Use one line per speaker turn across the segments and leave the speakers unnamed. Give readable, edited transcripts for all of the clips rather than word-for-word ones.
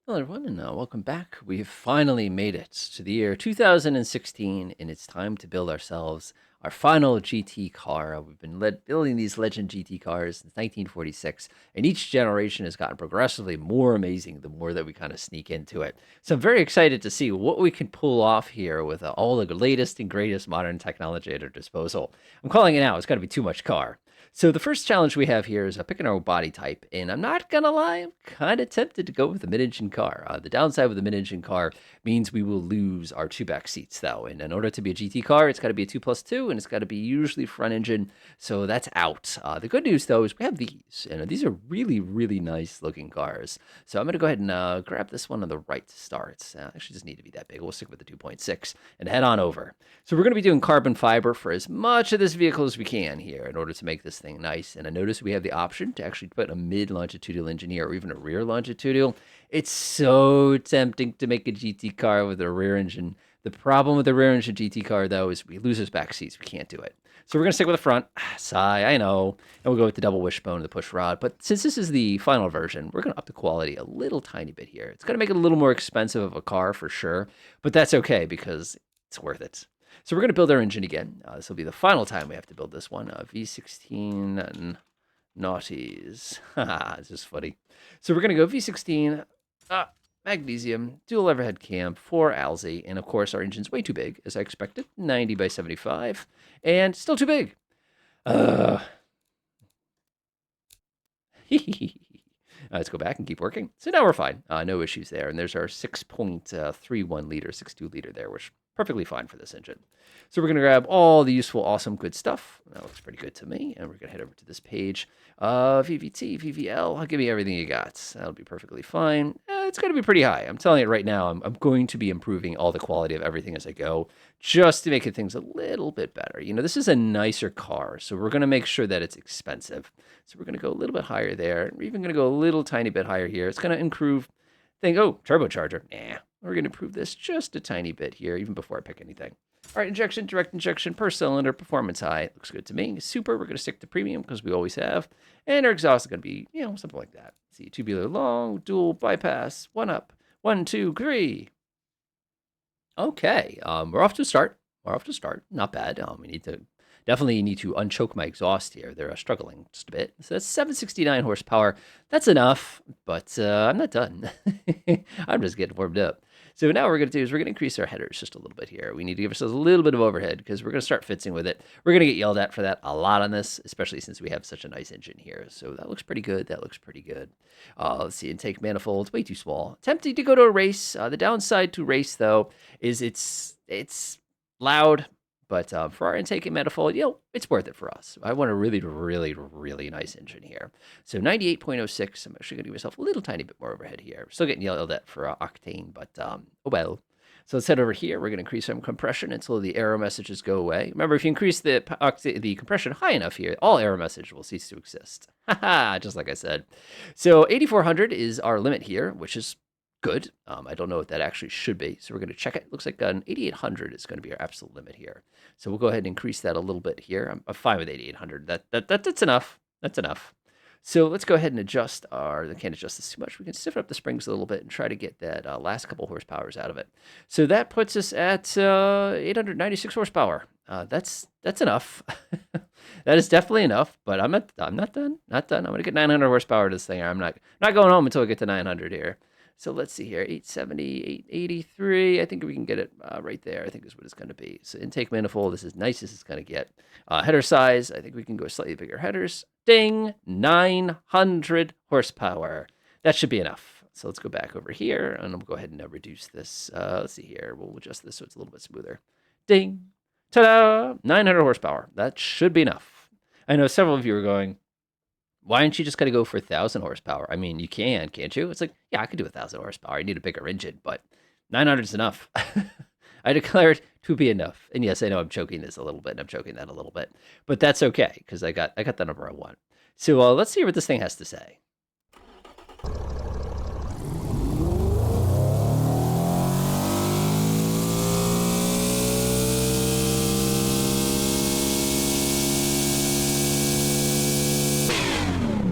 Hello, everyone, and welcome back. We've finally made it to the year 2016, and it's time to build ourselves our final GT car. We've been building these Legend GT cars since 1946, and each generation has gotten progressively more amazing the more that we kind of sneak into it. So I'm very excited to see what we can pull off here with all the latest and greatest modern technology at our disposal. I'm calling it now. It's got to be too much car. So the first challenge we have here is picking our body type, and I'm not gonna lie, I'm kind of tempted to go with the mid-engine car. The downside with the mid-engine car means we will lose our two back seats, though. And in order to be a GT car, it's got to be a 2+2, and it's got to be usually front engine, so that's out. The good news, though, is we have these, and these are really, really nice looking cars. So I'm gonna go ahead and grab this one on the right to start. Actually, doesn't need to be that big. We'll stick with the 2.6 and head on over. So we're going to be doing carbon fiber for as much of this vehicle as we can here in order to make this thing nice. And I notice we have the option to actually put a mid-longitudinal engine here or even a rear longitudinal. It's so tempting to make a GT car with a rear engine. The problem with the rear engine GT car, though, is we lose those back seats. We can't do it. So we're going to stick with the front. Sigh, I know. And we'll go with the double wishbone, the push rod. But since this is the final version, we're going to up the quality a little tiny bit here. It's going to make it a little more expensive of a car for sure. But that's okay because it's worth it. So we're going to build our engine again. This will be the final time we have to build this one. V16 naughties. It's just funny. So we're going to go V16, magnesium, dual overhead cam, 4 ALSI, and of course our engine's way too big, as I expected, 90 by 75, and still too big. Let's go back and keep working. So now we're fine. No issues there. And there's our 6.31 liter, 6.2 liter there, which is perfectly fine for this engine. So we're going to grab all the useful, awesome, good stuff. That looks pretty good to me. And we're going to head over to this page. VVT, VVL, give me everything you got. That'll be perfectly fine. It's going to be pretty high. I'm telling you right now, I'm going to be improving all the quality of everything as I go, just to make things a little bit better. You know, this is a nicer car, so we're going to make sure that it's expensive. So we're going to go a little bit higher there. We're even going to go a little tiny bit higher here. It's going to improve turbocharger. Nah, we're going to improve this just a tiny bit here, even before I pick anything. All right, injection, direct injection per cylinder, performance high. Looks good to me. Super, we're going to stick to premium because we always have. And our exhaust is going to be, something like that. See, tubular long, dual bypass, one up, 1, 2, 3. Okay, we're off to a start. Not bad. We definitely need to unchoke my exhaust here. They're struggling just a bit. So that's 769 horsepower. That's enough, but I'm not done. I'm just getting warmed up. So now what we're going to do is we're going to increase our headers just a little bit here. We need to give ourselves a little bit of overhead because we're going to start fitzing with it. We're going to get yelled at for that a lot on this, especially since we have such a nice engine here. So that looks pretty good. Let's see, intake manifold, way too small. Tempting to go to a race. The downside to race, though, is it's loud. But for our intake and manifold, it's worth it for us. I want a really, really, really nice engine here. So 98.06, I'm actually going to give myself a little tiny bit more overhead here. Still getting yelled at for octane, but oh well. So let's head over here. We're going to increase some compression until the error messages go away. Remember, if you increase the compression high enough here, all error message will cease to exist. Haha, just like I said. So 8400 is our limit here, which is good. I don't know what that actually should be, so we're going to check it. Looks like an 8800 is going to be our absolute limit here. So we'll go ahead and increase that a little bit here. I'm fine with 8800. That's enough. That's enough. So let's go ahead and adjust I can't adjust this too much. We can stiffen up the springs a little bit and try to get that last couple horsepowers out of it. So that puts us at 896 horsepower. That's enough. That is definitely enough, but I'm not done. Not done. I'm going to get 900 horsepower to this thing. I'm not going home until I get to 900 here. So let's see here, 870, 883. I think we can get it right there. I think is what it's going to be. So intake manifold, this is nice as it's going to get. Header size, I think we can go slightly bigger headers. Ding, 900 horsepower. That should be enough. So let's go back over here, and we'll go ahead and reduce this. Let's see here. We'll adjust this so it's a little bit smoother. Ding, ta-da, 900 horsepower. That should be enough. I know several of you are going, why aren't you just going to go for 1,000 horsepower? I mean, you can, can't you? It's like, yeah, I could do 1,000 horsepower. I need a bigger engine, but 900 is enough. I declare it to be enough. And yes, I know I'm choking this a little bit, and I'm choking that a little bit, but that's okay because I got the number I want. So let's see what this thing has to say.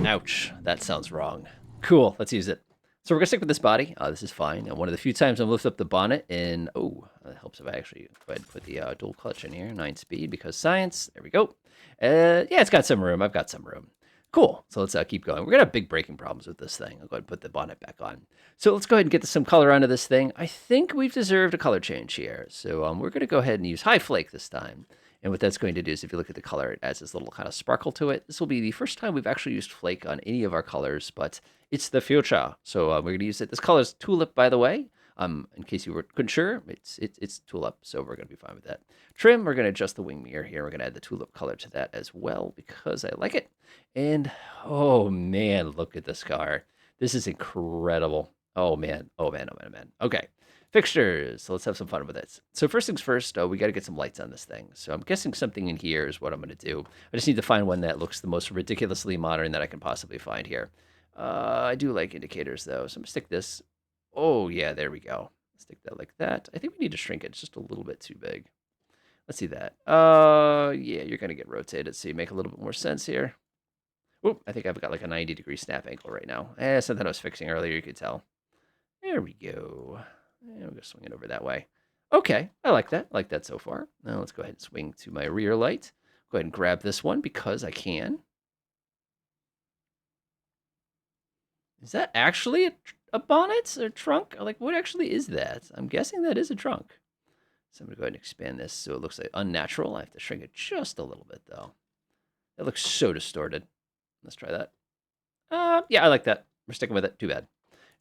Ouch, that sounds wrong. Cool, let's use it. So we're gonna stick with this body. This is fine. And one of the few times I'm lift up the bonnet, and oh, it helps if I actually go ahead and put the dual clutch in here, 9 speed, because science. There we go. Yeah, it's got some room. I've got some room. Cool. So let's keep going. We're gonna have big braking problems with this thing. I'll go ahead and put the bonnet back on. So let's go ahead and get some color onto this thing. I think we've deserved a color change here. So we're gonna go ahead and use high flake this time. And what that's going to do is, if you look at the color, it adds this little kind of sparkle to it. This will be the first time we've actually used flake on any of our colors, but it's the future. So we're going to use it. This color is tulip, by the way. In case you couldn't sure, it's tulip, so we're going to be fine with that. Trim, we're going to adjust the wing mirror here. We're going to add the tulip color to that as well because I like it. And oh man, look at this car. This is incredible. Oh man, oh man, oh man, oh man. Okay. Fixtures. So let's have some fun with it. So first things first, we got to get some lights on this thing. So I'm guessing something in here is what I'm going to do. I just need to find one that looks the most ridiculously modern that I can possibly find here. I do like indicators though, so I'm gonna stick this. Oh yeah, there we go. Stick that like that. I think we need to shrink it. It's just a little bit too big. Let's see that. Yeah, you're gonna get rotated, so you make a little bit more sense here. Oop, I think I've got like a 90-degree snap angle right now. Something I was fixing earlier, you could tell. There we go. And we're gonna swing it over that way. Okay, I like that. I like that so far. Now let's go ahead and swing to my rear light. Go ahead and grab this one because I can. Is that actually a bonnet or trunk? Like, what actually is that? I'm guessing that is a trunk. So I'm going to go ahead and expand this so it looks like unnatural. I have to shrink it just a little bit, though. It looks so distorted. Let's try that. Yeah, I like that. We're sticking with it. Too bad.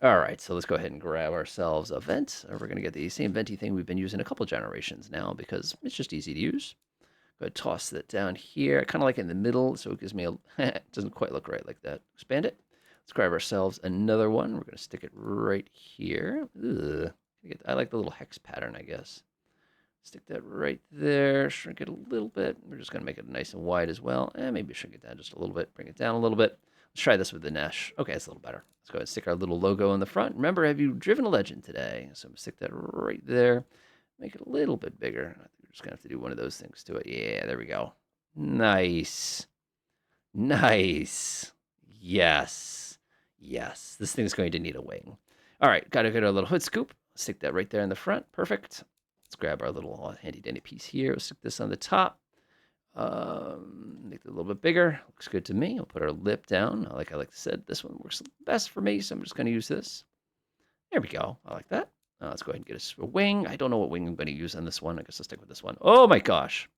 All right, so let's go ahead and grab ourselves a vent. We're going to get the same venty thing we've been using a couple generations now because it's just easy to use. Go ahead, toss that down here, kind of like in the middle, so it gives me a... it doesn't quite look right like that. Expand it. Let's grab ourselves another one. We're going to stick it right here. Ugh. I like the little hex pattern, I guess. Stick that right there. Shrink it a little bit. We're just going to make it nice and wide as well. And maybe shrink it down just a little bit. Bring it down a little bit. Let's try this with the Nesh. Okay, it's a little better. Let's go ahead and stick our little logo in the front. Remember, have you driven a Legend today? So I'm going to stick that right there. Make it a little bit bigger. I think we're just going to have to do one of those things to it. Yeah, there we go. Nice. Nice. Yes. Yes, this thing's going to need a wing. All right, got to get our little hood scoop. Stick that right there in the front. Perfect. Let's grab our little handy-dandy piece here. We'll stick this on the top. Make it a little bit bigger. Looks good to me. We'll put our lip down. Like I said, this one works best for me, so I'm just going to use this. There we go. I like that. Let's go ahead and get us a wing. I don't know what wing I'm going to use on this one. I guess I'll stick with this one. Oh my gosh.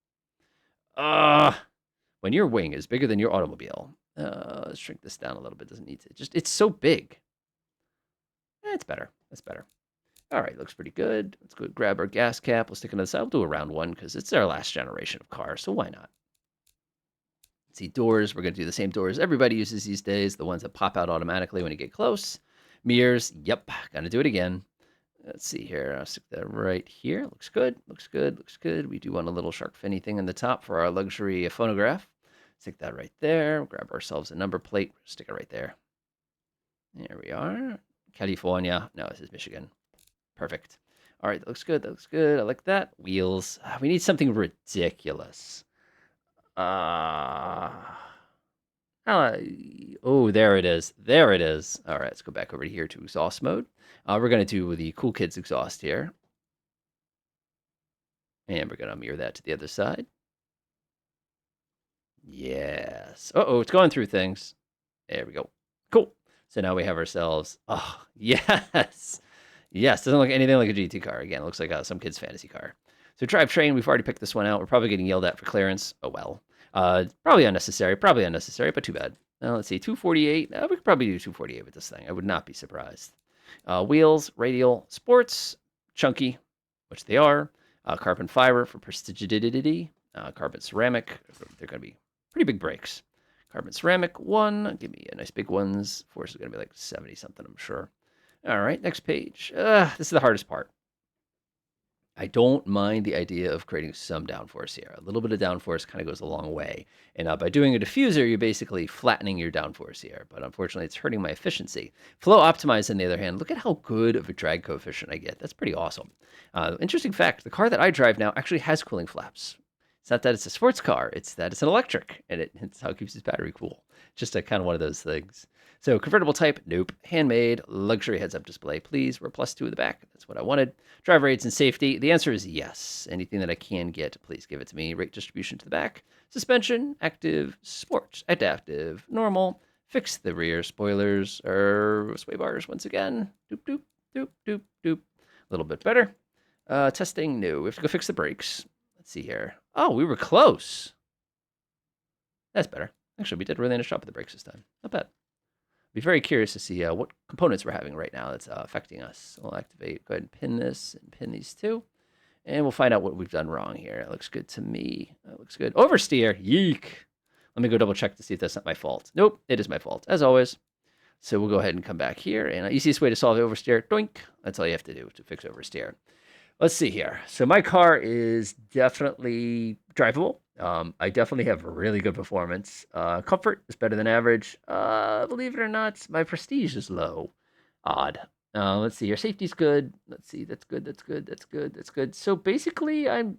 When your wing is bigger than your automobile, let's shrink this down a little bit. Doesn't need to. Just it's so big. It's better. That's better. All right, looks pretty good. Let's go grab our gas cap. We'll stick it on the side. We'll do a round one because it's our last generation of car, so why not? Let's see, doors. We're going to do the same doors everybody uses these days, the ones that pop out automatically when you get close. Mirrors. Yep, gonna do it again. Let's see here. I'll stick that right here. Looks good. Looks good. Looks good. We do want a little shark finny thing in the top for our luxury phonograph. Stick that right there. Grab ourselves a number plate. Stick it right there. There we are. California. No, this is Michigan. Perfect. All right, that looks good. That looks good. I like that. Wheels. We need something ridiculous. Oh, there it is. There it is. All right, let's go back over here to exhaust mode. We're going to do the Cool Kids exhaust here. And we're going to mirror that to the other side. Yes. Uh-oh, it's going through things. There we go. Cool. So now we have ourselves... Oh, yes. Yes, doesn't look anything like a GT car. Again, it looks like some kid's fantasy car. So drivetrain, we've already picked this one out. We're probably getting yelled at for clearance. Oh, well. Probably unnecessary, but too bad. Now, let's see, 248. We could probably do 248 with this thing. I would not be surprised. Wheels, radial, sports, chunky, which they are. Carbon fiber for prestigiity. Carbon ceramic. They're going to be pretty big brakes. Carbon ceramic, 1. Give me a nice big ones. Force is going to be like 70-something, I'm sure. All right, next page. This is the hardest part. I don't mind the idea of creating some downforce here. A little bit of downforce kind of goes a long way. And by doing a diffuser, you're basically flattening your downforce here. But unfortunately, it's hurting my efficiency. Flow optimized, on the other hand, look at how good of a drag coefficient I get. That's pretty awesome. Interesting fact, the car that I drive now actually has cooling flaps. It's not that it's a sports car. It's that it's an electric. And it's how it keeps its battery cool. Just a kind of one of those things. So convertible type, nope. Handmade, luxury heads-up display, please. We're +2 in the back. That's what I wanted. Driver aids and safety. The answer is yes. Anything that I can get, please give it to me. Rate distribution to the back. Suspension, active, sport, adaptive, normal. Fix the rear spoilers or sway bars once again. Doop, doop, doop, doop, doop. A little bit better. Testing, no. We have to go fix the brakes. Let's see here. Oh, we were close. That's better. Actually, we did really nice job with the brakes this time. Not bad. Be very curious to see what components we're having right now that's affecting us. We'll activate, go ahead and pin this and pin these two. And we'll find out what we've done wrong here. It looks good to me. That looks good. Oversteer, yeek. Let me go double check to see if that's not my fault. Nope, it is my fault, as always. So we'll go ahead and come back here. And the easiest way to solve oversteer, doink. That's all you have to do to fix oversteer. Let's see here. So my car is definitely drivable. I definitely have really good performance. Comfort is better than average. Believe it or not, my prestige is low. Odd. Let's see. Your safety's good. Let's see. That's good. That's good. That's good. That's good. So basically, I'm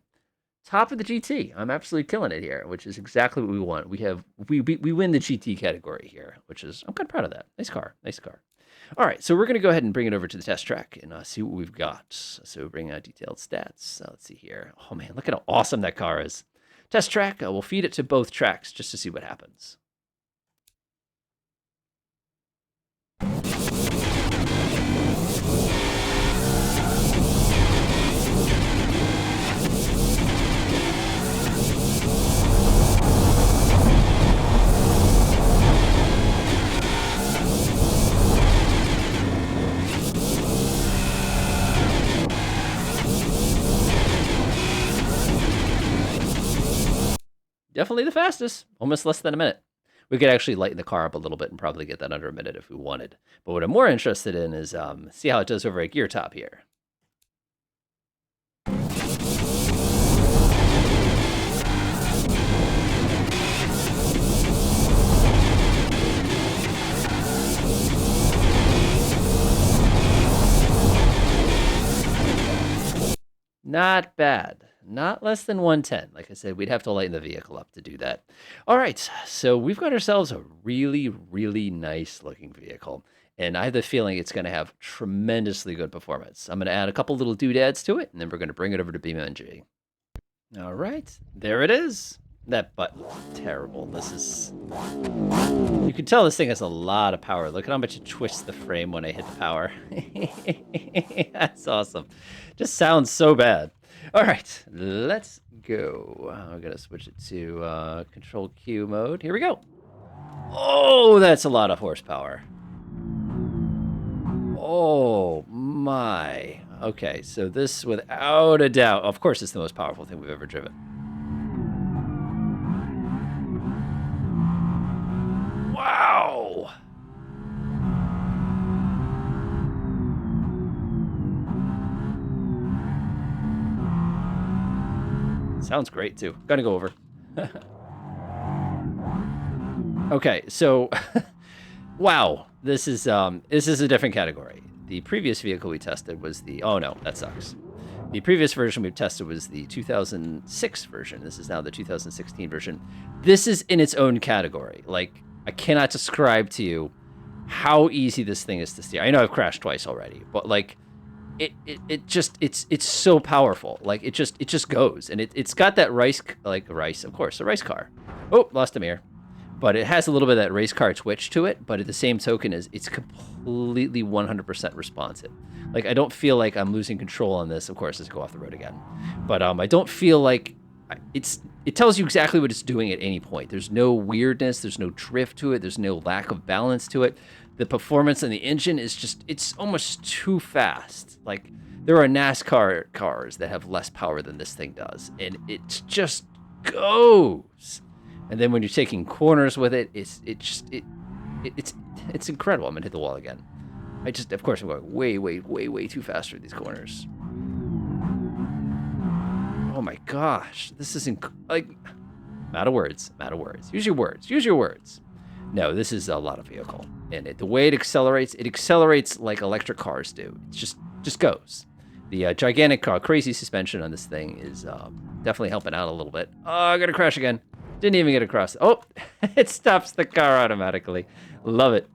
top of the GT. I'm absolutely killing it here, which is exactly what we want. We win the GT category here, which is I'm kind of proud of that. Nice car. Nice car. All right, so we're going to go ahead and bring it over to the test track and see what we've got. So bring out detailed stats. Let's see here. Oh, man, look at how awesome that car is. Test track, we'll feed it to both tracks just to see what happens. Definitely the fastest, almost less than a minute. We could actually lighten the car up a little bit and probably get that under a minute if we wanted. But what I'm more interested in is see how it does over at gear top here. Not bad. Not less than 110. Like I said, we'd have to lighten the vehicle up to do that. All right, so we've got ourselves a really, really nice looking vehicle. And I have the feeling it's going to have tremendously good performance. I'm going to add a couple little doodads to it, and then we're going to bring it over to BeamNG. All right, there it is. That button, terrible. This is... You can tell this thing has a lot of power. Look at how much it twists the frame when I hit the power. That's awesome. Just sounds so bad. All right, let's go. I'm going to switch it to Control Q mode. Here we go. Oh, that's a lot of horsepower. Oh, my. Okay, so this, without a doubt, of course, it's the most powerful thing we've ever driven. Wow. Sounds great too. Gonna go over. Okay, so wow, this is a different category. The previous vehicle we tested was the oh no, that sucks. The previous version we tested was the 2006 version. This is now the 2016 version. This is in its own category. Like, I cannot describe to you how easy this thing is to steer. I know I've crashed twice already, but like it's so powerful. Like it just goes, and it's got that rice, of course, a race car. Oh, lost a mirror. But it has a little bit of that race car twitch to it, but at the same token it's completely 100% responsive. Like I don't feel like I'm losing control on this. Of course, let's go off the road again. But I don't feel like it tells you exactly what it's doing at any point. There's no weirdness, there's no drift to it, there's no lack of balance to it. The performance on the engine is just, it's almost too fast. Like there are NASCAR cars that have less power than this thing does, and it just goes. And then when you're taking corners with it, it's incredible. I'm gonna hit the wall again. Of course, I'm going way too fast through these corners. Oh my gosh, this is like, I'm out of words. Use your words. No, this is a lot of vehicle, and the way it accelerates like electric cars do. It just goes. The gigantic crazy suspension on this thing is definitely helping out a little bit. Oh, I'm gonna crash again. Didn't even get across. Oh, it stops the car automatically. Love it.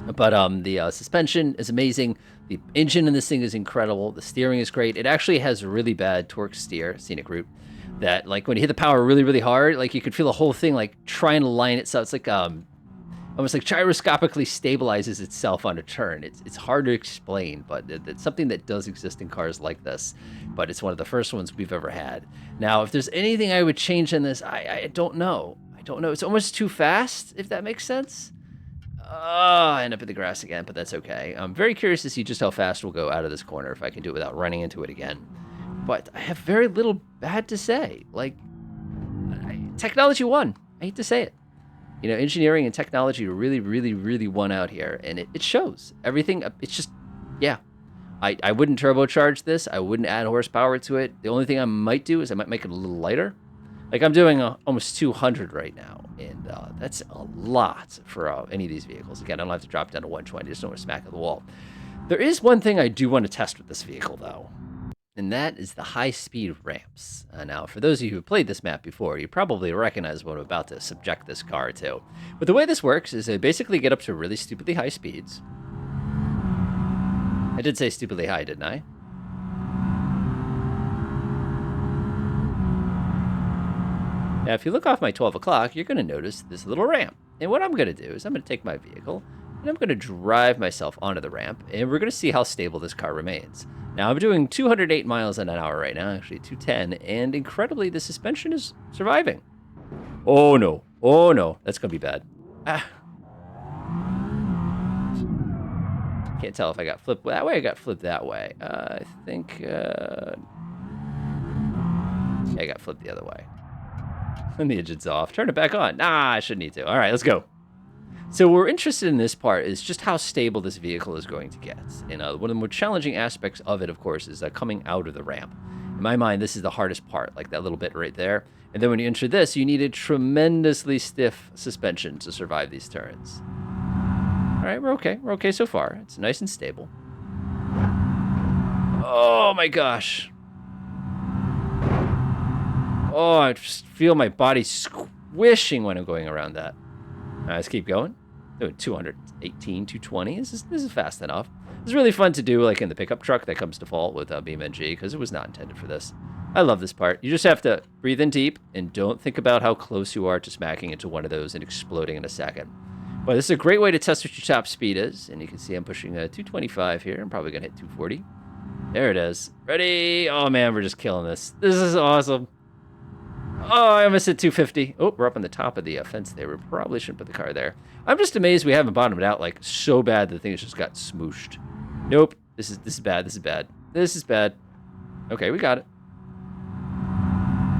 But the suspension is amazing. The engine in this thing is incredible. The steering is great. It actually has really bad torque steer, scenic route. That like when you hit the power really, really hard, like you could feel the whole thing like trying to line itself. It's like almost like gyroscopically stabilizes itself on a turn. It's hard to explain, but it's something that does exist in cars like this. But it's one of the first ones we've ever had. Now, if there's anything I would change in this, I don't know. I don't know. It's almost too fast, if that makes sense. I end up in the grass again, but that's okay. I'm very curious to see just how fast we'll go out of this corner if I can do it without running into it again. But I have very little bad to say. Like, technology won. I hate to say it. You know, engineering and technology really, really, really won out here, and it shows. Everything, it's just, yeah. I wouldn't turbocharge this. I wouldn't add horsepower to it. The only thing I might do is I might make it a little lighter. Like I'm doing almost 200 right now, and that's a lot for any of these vehicles. Again, I don't have to drop down to 120. Just don't want to smack at the wall. There is one thing I do want to test with this vehicle, though, and that is the high-speed ramps. Now, for those of you who played this map before, you probably recognize what I'm about to subject this car to. But the way this works is I basically get up to really stupidly high speeds. I did say stupidly high, didn't I? Now, if you look off my 12 o'clock, you're going to notice this little ramp. And what I'm going to do is I'm going to take my vehicle, and I'm going to drive myself onto the ramp, and we're going to see how stable this car remains. Now, I'm doing 208 miles an hour right now, actually 210, and incredibly, the suspension is surviving. Oh, no. Oh, no. That's going to be bad. Can't tell if I got flipped that way or I got flipped that way. I think, yeah, I got flipped the other way. And the engine's off. Turn it back on. Nah, I shouldn't need to. All right, let's go. So what we're interested in this part is just how stable this vehicle is going to get. And one of the more challenging aspects of it, of course, is coming out of the ramp. In my mind, this is the hardest part, like that little bit right there. And then when you enter this, you need a tremendously stiff suspension to survive these turns. All right, we're okay. We're okay so far. It's nice and stable. Oh, my gosh. Oh, I just feel my body squishing when I'm going around that. All right, let's keep going. Doing 218, 220. This is fast enough. It's really fun to do, like in the pickup truck that comes default with BeamNG, because it was not intended for this. I love this part. You just have to breathe in deep and don't think about how close you are to smacking into one of those and exploding in a second. But this is a great way to test what your top speed is. And you can see I'm pushing 225 here. I'm probably going to hit 240. There it is. Ready? Oh, man, we're just killing this. This is awesome. Oh, I almost hit 250. Oh, we're up on the top of the fence there. We probably shouldn't put the car there. I'm just amazed we haven't bottomed out like so bad the thing has just got smooshed. Nope. This is bad. This is bad. This is bad. Okay, we got it.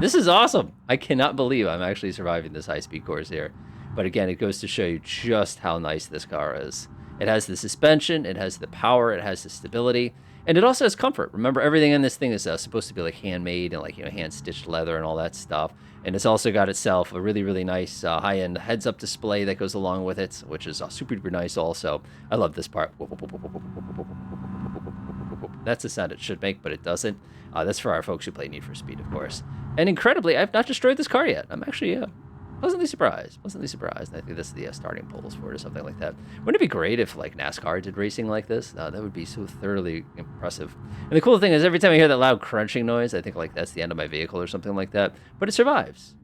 This is awesome. I cannot believe I'm actually surviving this high-speed course here. But again, it goes to show you just how nice this car is. It has the suspension, it has the power, it has the stability, and it also has comfort. Remember, everything in this thing is supposed to be like handmade and like, you know, hand-stitched leather and all that stuff. And it's also got itself a really, really nice high-end heads-up display that goes along with it, which is super duper nice also. I love this part. That's the sound it should make, but it doesn't. That's for our folks who play Need for Speed, of course. And incredibly, I've not destroyed this car yet. I'm actually pleasantly surprised. Pleasantly surprised. I think this is the starting poles for it or something like that. Wouldn't it be great if like NASCAR did racing like this? That would be so thoroughly impressive. And the cool thing is every time I hear that loud crunching noise, I think like that's the end of my vehicle or something like that. But it survives.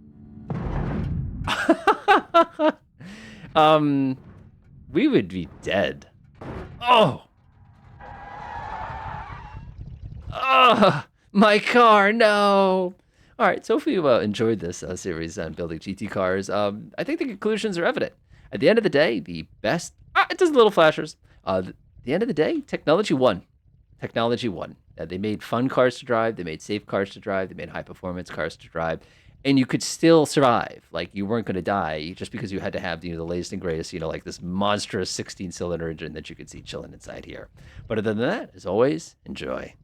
We would be dead. Oh. Oh, my car, no. All right, so if you enjoyed this series on building GT cars, I think the conclusions are evident. At the end of the day, the best... it does little flashers. At the end of the day, technology won. Technology won. They made fun cars to drive. They made safe cars to drive. They made high-performance cars to drive. And you could still survive. Like, you weren't going to die just because you had to have the latest and greatest, like this monstrous 16-cylinder engine that you could see chilling inside here. But other than that, as always, enjoy.